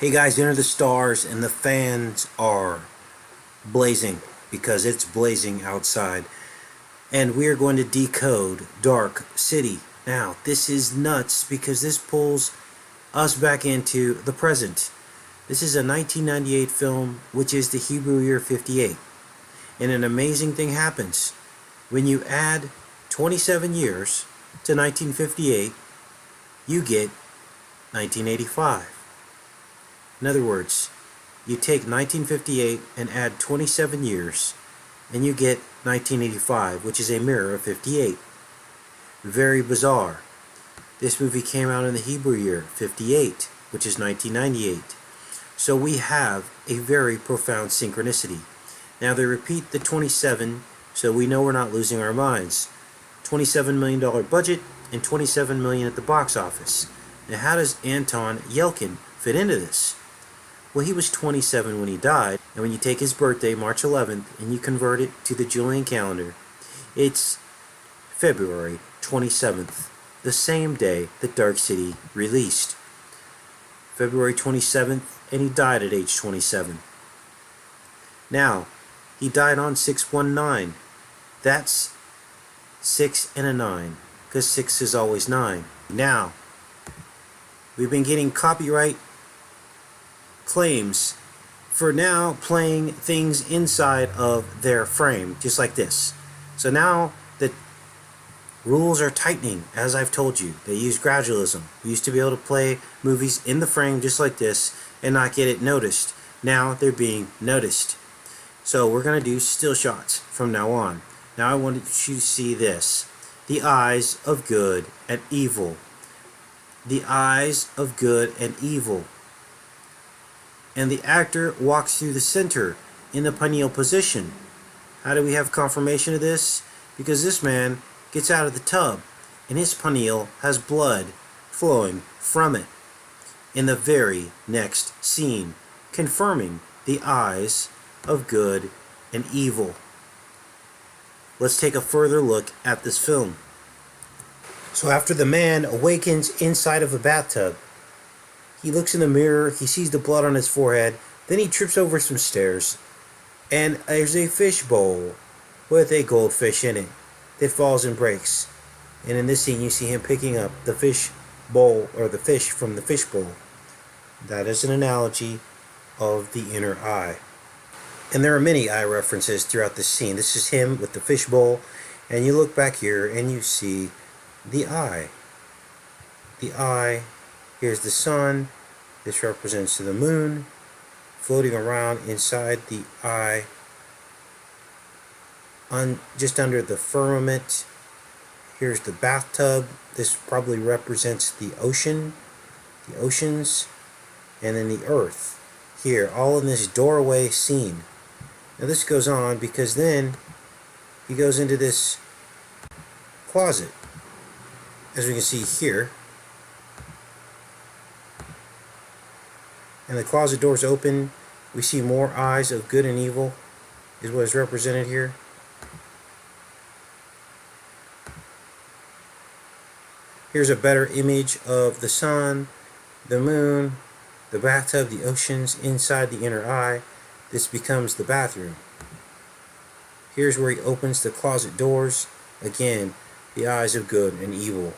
Hey guys, enter the stars, and the fans are blazing because it's blazing outside. And we are going to decode Dark City. Now, this is nuts because this pulls us back into the present. This is a 1998 film, which is the Hebrew year 58. And an amazing thing happens. When you add 27 years to 1958, you get 1985. In other words, you take 1958 and add 27 years, and you get 1985, which is a mirror of 58. Very bizarre. This movie came out in the Hebrew year 58, which is 1998. So we have a very profound synchronicity. Now they repeat the 27, so we know we're not losing our minds. $27 million budget and $27 million at the box office. Now how does Anton Yelkin fit into this? Well, he was 27 when he died, and when you take his birthday, March 11th, and you convert it to the Julian calendar, it's February 27th, the same day that Dark City released. February 27th, and he died at age 27. Now, he died on 619. That's 6 and a 9, because 6 is always 9. Now, we've been getting copyright claims for now playing things inside of their frame, just like this. So now the rules are tightening, as I've told you. They use gradualism. We used to be able to play movies in the frame just like this and not get it noticed. Now they're being noticed. So we're going to do still shots from now on. Now I wanted you to see this. The eyes of good and evil. The eyes of good and evil. And the actor walks through the center in the pineal position. How do we have confirmation of this? Because this man gets out of the tub and his pineal has blood flowing from it in the very next scene, confirming the eyes of good and evil. Let's take a further look at this film. So after the man awakens inside of a bathtub, he looks in the mirror, he sees the blood on his forehead, then he trips over some stairs, and there's a fish bowl with a goldfish in it that falls and breaks. And in this scene you see him picking up the fish bowl, or the fish from the fish bowl. That is an analogy of the inner eye. And there are many eye references throughout this scene. This is him with the fish bowl, and you look back here and you see the eye. The eye. Here's the sun. This represents the moon floating around inside the eye, just under the firmament. Here's the bathtub. This probably represents the ocean, the oceans, and then the earth. Here, all in this doorway scene. Now this goes on because then he goes into this closet, as we can see here. And the closet doors open. We see more eyes of good and evil is what is represented here. Here's a better image of the sun, the moon, the bathtub, the oceans inside the inner eye. This becomes the bathroom. Here's where he opens the closet doors. Again, the eyes of good and evil.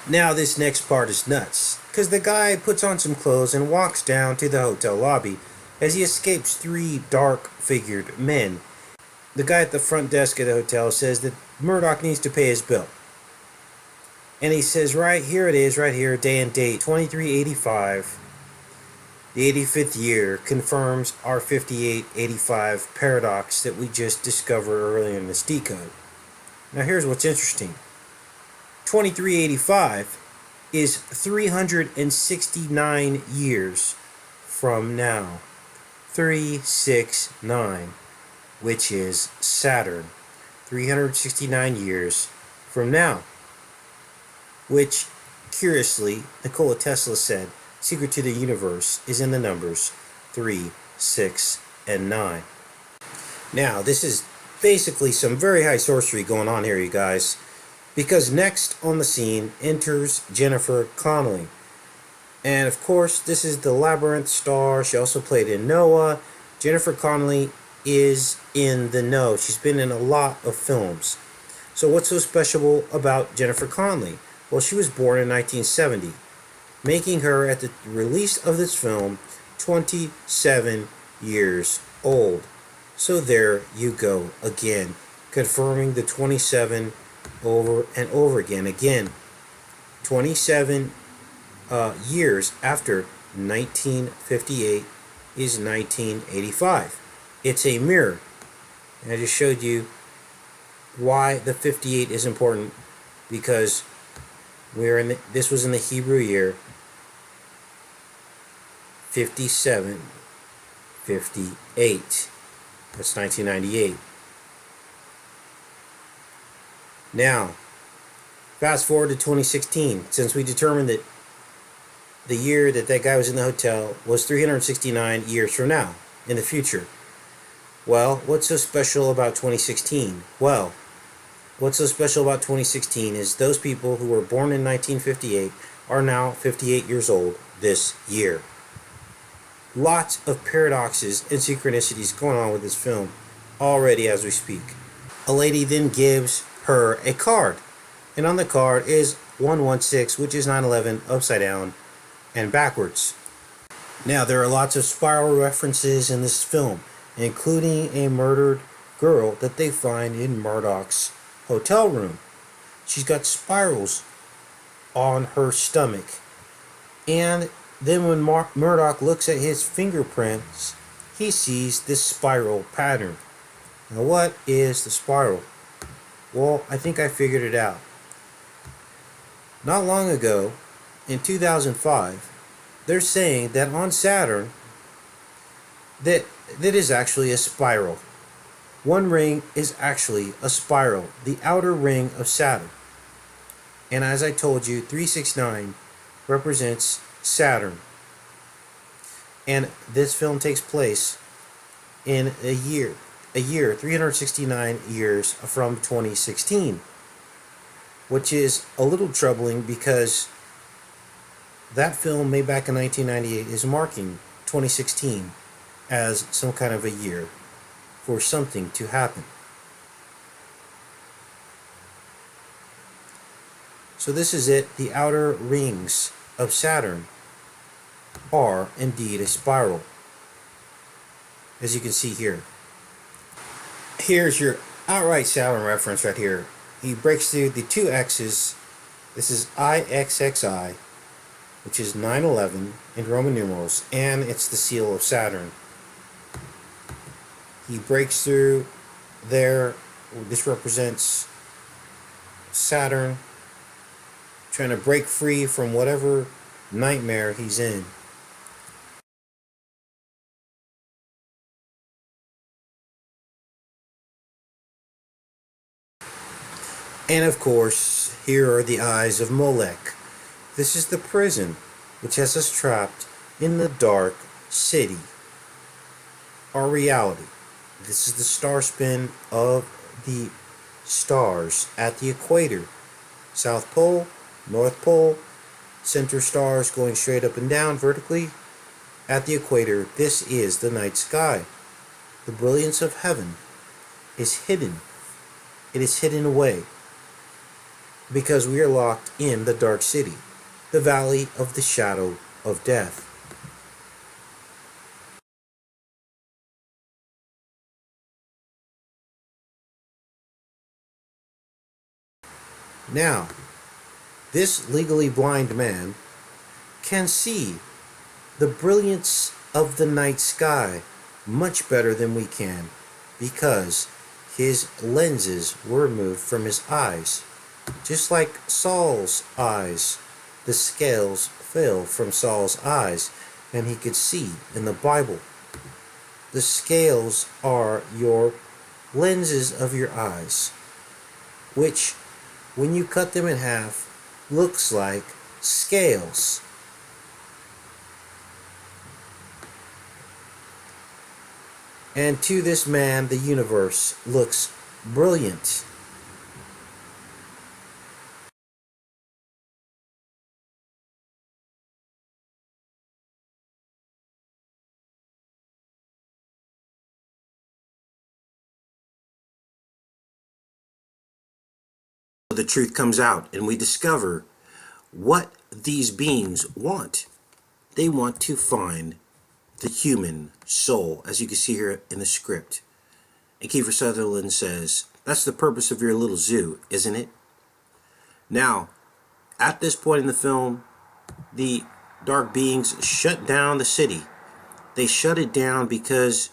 Now this next part is nuts, because the guy puts on some clothes and walks down to the hotel lobby as he escapes three dark-figured men. The guy at the front desk of the hotel says that Murdoch needs to pay his bill. And he says, right here it is, right here, day and date, 2385. The 85th year confirms our 5885 paradox that we just discovered earlier in this decode. Now here's what's interesting. 2385 is 369 years from now. 369, which is Saturn. 369 years from now. Which, curiously, Nikola Tesla said, secret to the universe is in the numbers 3, 6, and 9. Now, this is basically some very high sorcery going on here, you guys. Because next on the scene enters Jennifer Connelly. And of course, this is the Labyrinth star. She also played in Noah. Jennifer Connelly is in the know. She's been in a lot of films. So what's so special about Jennifer Connelly? Well, she was born in 1970, making her, at the release of this film, 27 years old. So there you go again, confirming the 27 over and over again. Again, 27 years after 1958 is 1985. It's a mirror. And I just showed you why the 58 is important, because this was in the Hebrew year 57, 58. That's 1998. Now, fast forward to 2016, since we determined that the year that guy was in the hotel was 369 years from now, in the future. Well, what's so special about 2016? Well, what's so special about 2016 is those people who were born in 1958 are now 58 years old this year. Lots of paradoxes and synchronicities going on with this film already as we speak. A lady then gives her a card, and on the card is 116, which is 9/11 upside down and backwards. Now, there are lots of spiral references in this film, including a murdered girl that they find in Murdoch's hotel room. She's got spirals on her stomach. And then when Murdoch looks at his fingerprints, he sees this spiral pattern. Now, what is the spiral? Well, I think I figured it out. Not long ago, in 2005, they're saying that on Saturn, that is actually a spiral. One ring is actually a spiral, the outer ring of Saturn. And as I told you, 369 represents Saturn. And this film takes place in a year, 369 years from 2016, which is a little troubling because that film, made back in 1998, is marking 2016 as some kind of a year for something to happen. So this is it. The outer rings of Saturn are indeed a spiral, as you can see here. Here's your outright Saturn reference right here. He breaks through the two X's. This is IXXI, which is 9/11 in Roman numerals, and it's the seal of Saturn. He breaks through there. This represents Saturn trying to break free from whatever nightmare he's in. And of course, here are the eyes of Molech. This is the prison which has us trapped in the dark city. Our reality. This is the star spin of the stars at the equator. South Pole, North Pole, center stars going straight up and down vertically. At the equator, this is the night sky. The brilliance of heaven is hidden. It is hidden away because we are locked in the dark city, the valley of the shadow of death. Now, this legally blind man can see the brilliance of the night sky much better than we can because his lenses were removed from his eyes. Just like Saul's eyes, the scales fell from Saul's eyes and he could see in the Bible. The scales are your lenses of your eyes, which, when you cut them in half, looks like scales. And to this man, the universe looks brilliant. the truth comes out and we discover what these beings want. They want to find the human soul, as you can see here in the script. And Kiefer Sutherland says, that's the purpose of your little zoo, isn't it? Now, at this point in the film, the dark beings shut down the city. They shut it down because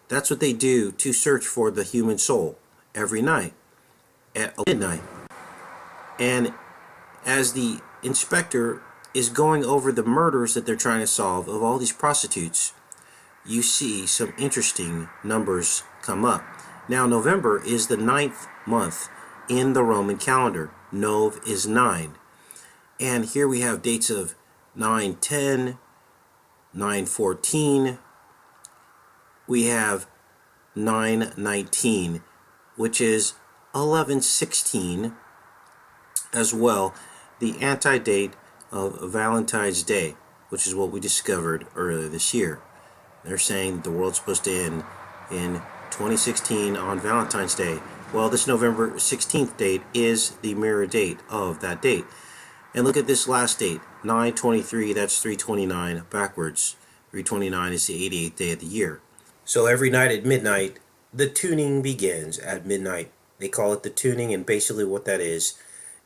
that's what they do to search for the human soul every night at midnight. And as the inspector is going over the murders that they're trying to solve of all these prostitutes, you see some interesting numbers come up. Now, November is the 9th month in the Roman calendar. Nov is 9. And here we have dates of 9/10, 9/14. We have 9/19, which is 11/16 as well, the anti-date of Valentine's Day, which is what we discovered earlier this year. They're saying the world's supposed to end in 2016 on Valentine's Day. Well, this November 16th date is the mirror date of that date. And look at this last date, 9/23, that's 3/29 backwards. 3/29 is the 88th day of the year. So every night at midnight, the tuning begins at midnight. They call it the tuning, and basically what that is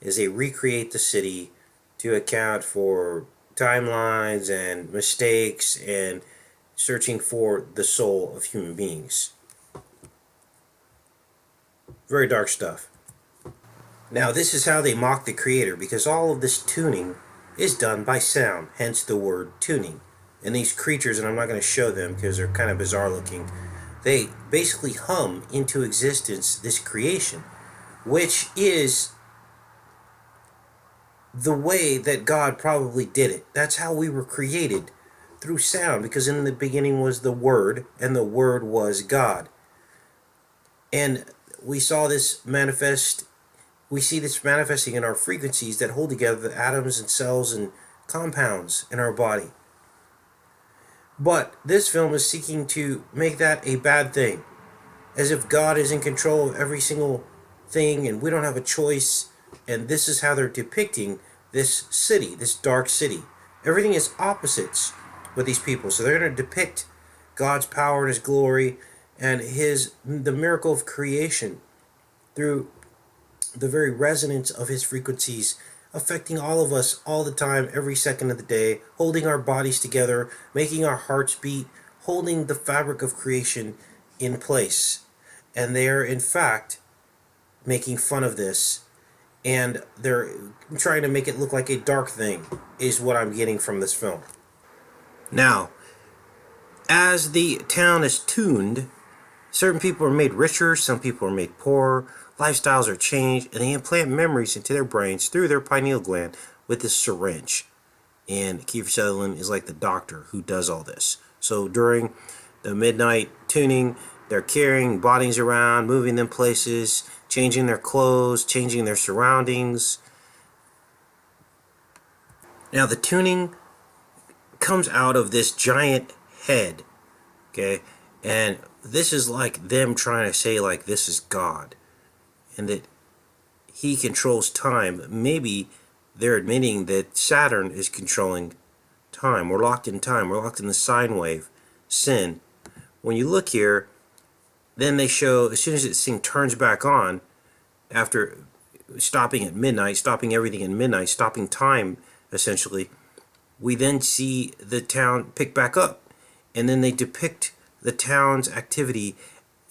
they recreate the city to account for timelines and mistakes and searching for the soul of human beings. Very dark stuff. Now, this is how they mock the creator, because all of this tuning is done by sound, hence the word tuning. And these creatures, and I'm not going to show them because they're kind of bizarre looking, they basically hum into existence this creation, which is the way that God probably did it. That's how we were created, through sound, because in the beginning was the Word, and the Word was God. And we saw this manifest, we see this manifesting in our frequencies that hold together the atoms and cells and compounds in our body. But this film is seeking to make that a bad thing, as if God is in control of every single thing and we don't have a choice. And this is how they're depicting this city, this dark city. Everything is opposites with these people. So they're going to depict God's power and His glory and the miracle of creation through the very resonance of His frequencies, affecting all of us all the time, every second of the day, holding our bodies together, making our hearts beat, holding the fabric of creation in place. And they are, in fact, making fun of this, and they're trying to make it look like a dark thing, is what I'm getting from this film. Now, as the town is tuned, certain people are made richer, some people are made poorer, lifestyles are changed, and they implant memories into their brains through their pineal gland with this syringe. And Kiefer Sutherland is like the doctor who does all this. So during the midnight tuning, they're carrying bodies around, moving them places, changing their clothes, changing their surroundings. Now the tuning comes out of this giant head, okay? And this is like them trying to say, like, this is God, and that He controls time. Maybe they're admitting that Saturn is controlling time. We're locked in time. We're locked in the sine wave, sin. When you look here, then they show, as soon as this thing turns back on, after stopping at midnight, stopping everything at midnight, stopping time, essentially, we then see the town pick back up. And then they depict the town's activity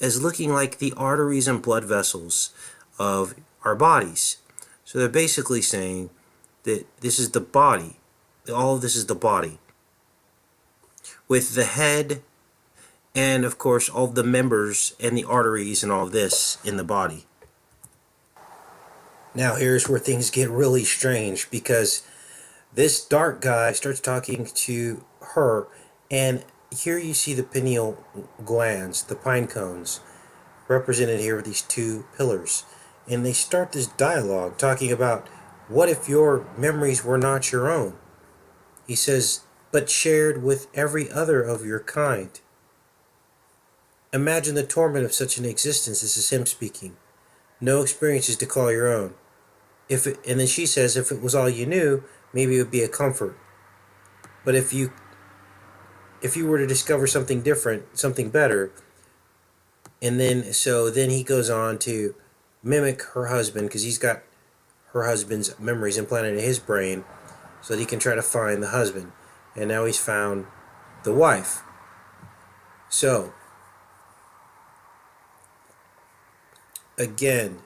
as looking like the arteries and blood vessels of our bodies. So they're basically saying that this is the body. All of this is the body, with the head and, of course, all of the members and the arteries and all of this in the body. Now here's where things get really strange, because this dark guy starts talking to her, and here you see the pineal glands, the pine cones, represented here with these two pillars. And they start this dialogue talking about, what if your memories were not your own? He says, but shared with every other of your kind. Imagine the torment of such an existence. This is him speaking. No experiences to call your own. and then she says, if it was all you knew, maybe it would be a comfort. But if you were to discover something different, something better, and then he goes on to mimic her husband because he's got her husband's memories implanted in his brain so that he can try to find the husband. And now he's found the wife. So, again,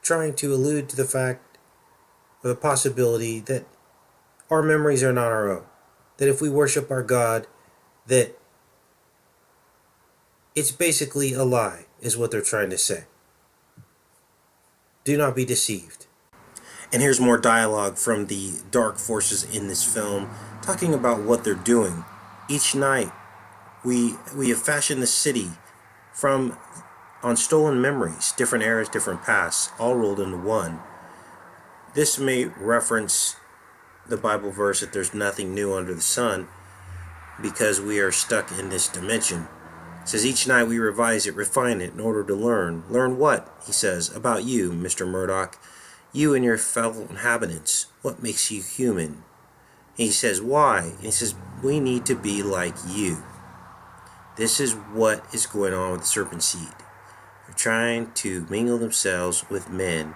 trying to allude to the fact or the possibility that our memories are not our own. That if we worship our God, that it's basically a lie, is what they're trying to say. Do not be deceived. And here's more dialogue from the dark forces in this film, talking about what they're doing. Each night, we have fashioned the city from on stolen memories, different eras, different pasts, all rolled into one. This may reference the Bible verse that there's nothing new under the sun, because we are stuck in this dimension. It says each night we revise it, refine it in order to learn. Learn what? He says, about you, Mr. Murdoch. You and your fellow inhabitants. What makes you human? And he says, why? And he says, we need to be like you. This is what is going on with the serpent seed. They're trying to mingle themselves with men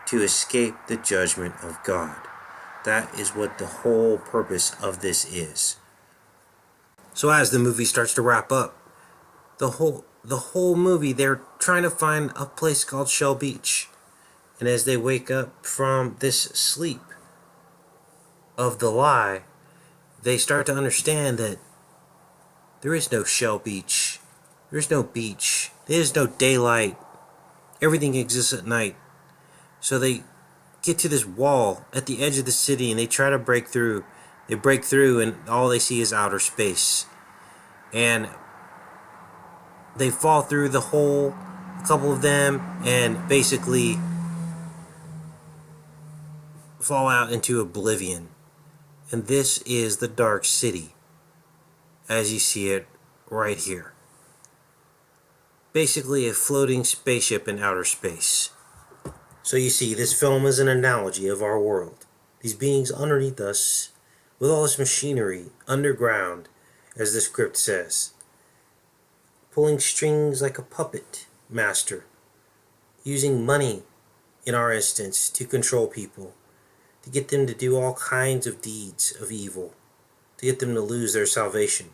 to escape the judgment of God. That is what the whole purpose of this is. So as the movie starts to wrap up, the whole movie, they're trying to find a place called Shell Beach. And as they wake up from this sleep of the lie, they start to understand that there is no Shell Beach. There's no beach. There's no daylight. Everything exists at night. So they get to this wall at the edge of the city and they try to break through. They break through and all they see is outer space. And they fall through the hole, a couple of them, and basically fall out into oblivion. And this is the Dark City, as you see it right here. Basically a floating spaceship in outer space. So you see, this film is an analogy of our world. These beings underneath us, with all this machinery, underground, as the script says. Pulling strings like a puppet master. Using money, in our instance, to control people. To get them to do all kinds of deeds of evil. To get them to lose their salvation.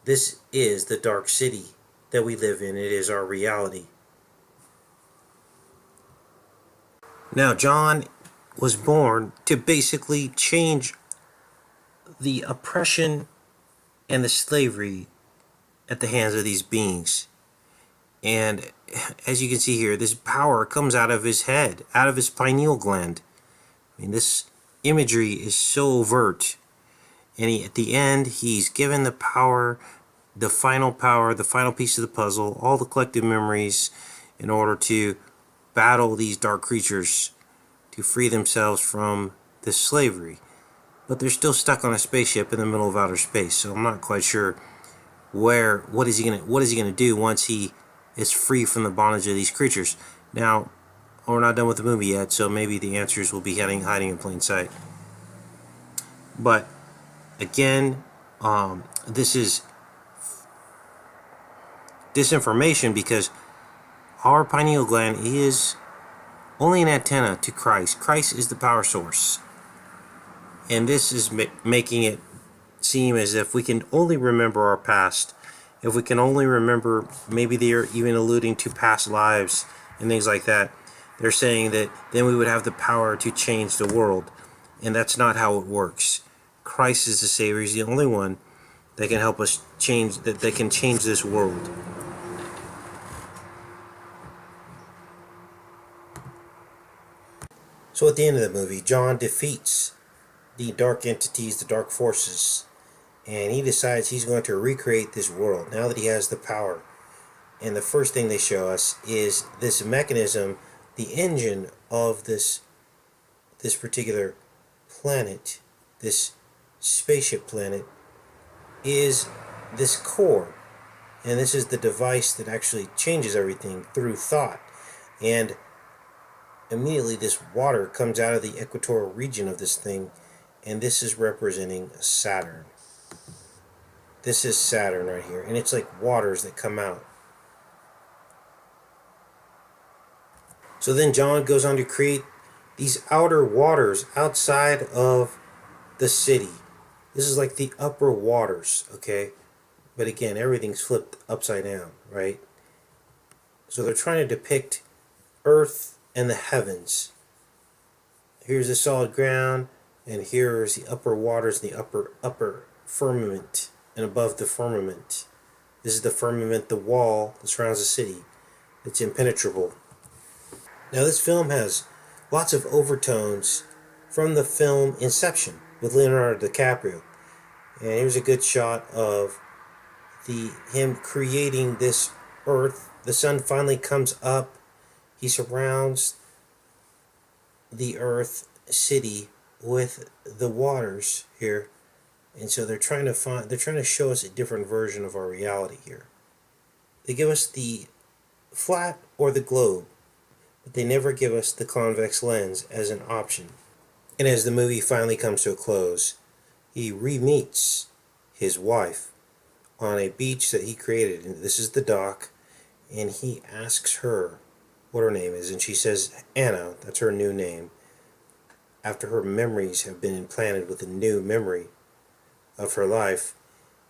This is the dark city that we live in. It is our reality. Now, John was born to basically change the oppression and the slavery at the hands of these beings. And as you can see here, this power comes out of his head, out of his pineal gland. I mean, this imagery is so overt. And at the end, he's given the power, the final piece of the puzzle, all the collective memories in order to battle these dark creatures to free themselves from this slavery. But they're still stuck on a spaceship in the middle of outer space, so I'm not quite sure what is he gonna do once he is free from the bondage of these creatures. Now, we're not done with the movie yet, so maybe the answers will be hiding in plain sight. But again, this is disinformation because our pineal gland is only an antenna to Christ. Christ is the power source. And this is making it seem as if we can only remember our past. If we can only remember, maybe they're even alluding to past lives and things like that. They're saying that then we would have the power to change the world. And that's not how it works. Christ is the Savior. He's the only one that can help us change, that can change this world. So at the end of the movie, John defeats the dark entities, the dark forces, and he decides he's going to recreate this world now that he has the power. And the first thing they show us is this mechanism, the engine of this particular planet, this spaceship planet, is this core. And this is the device that actually changes everything through thought. And immediately this water comes out of the equatorial region of this thing, and this is representing Saturn. This is Saturn right here, and it's like waters that come out. So then John goes on to create these outer waters outside of the city. This is like the upper waters, okay? But again, everything's flipped upside down, right? So they're trying to depict earth and the heavens. Here's the solid ground, and here's the upper waters, the upper firmament, and above the firmament. This is the firmament, the wall that surrounds the city. It's impenetrable. Now this film has lots of overtones from the film Inception with Leonardo DiCaprio. And here's a good shot of him creating this earth. The sun finally comes up. He surrounds the earth city with the waters here. And so they're trying to show us a different version of our reality here. They give us the flat or the globe, but they never give us the convex lens as an option. And as the movie finally comes to a close, he re-meets his wife on a beach that he created. And this is the dock, and he asks her what her name is, and she says Anna. That's her new name, after her memories have been implanted with a new memory of her life.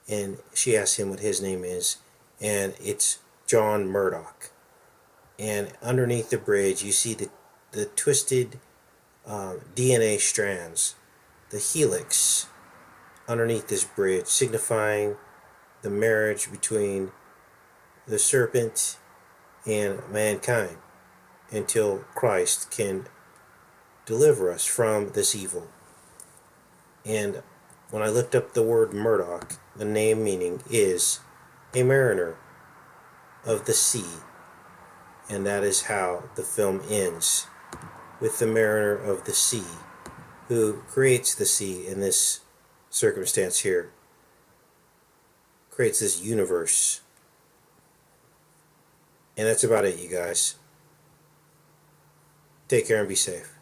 And she asks him what his name is, and it's John Murdoch. And underneath the bridge you see the twisted DNA strands, the helix underneath this bridge, signifying the marriage between the serpent and mankind until Christ can deliver us from this evil. And when I looked up the word Murdoch, the name meaning is a mariner of the sea. And that is how the film ends, with the mariner of the sea, who creates the sea in this circumstance here, creates this universe. And that's about it, you guys. Take care and be safe.